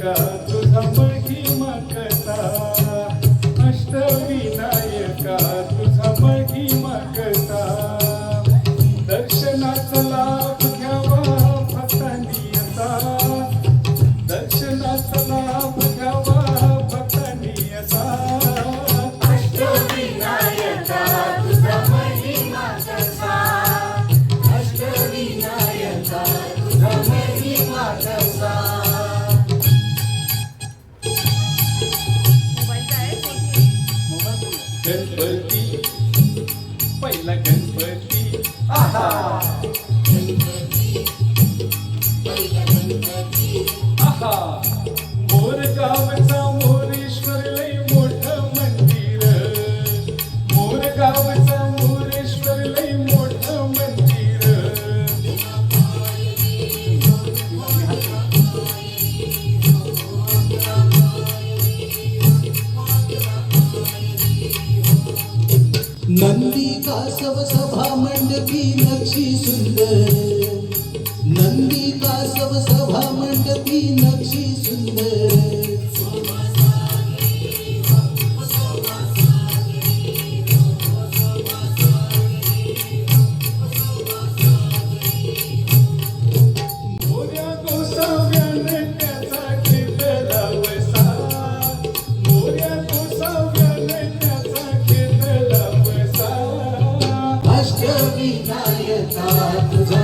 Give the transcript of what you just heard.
अष्टविनायका तुझा महिमा कसा, अष्टविनायका तुझा महिमा कसा, दर्शनाचा लाभ घ्यावा भक्तांनी असा, दर्शनाचा लाभ घ्यावा भक्तांनी असा, अष्टविनायका तुझा महिमा कसा, अष्टविनायका तुझा महिमा कसा. गणपती पहिला गणपती आहा, आहा, मोरगावचा मोरेश्वर लय मोठं मंदिर, मोरगावचा मोरेश्वर लय मोठं मंदिर, नंदी कासव सभा मंडपी नक्षी सुंदर, नंदी कासव सभा मंडपी नक्षी सुंदर, मोऱ्या गोसाव्यानं त्याचा घेतला वसा, मोऱ्या गोसाव्यानं त्याचा घेतला वसा, अष्टविनायका तुझा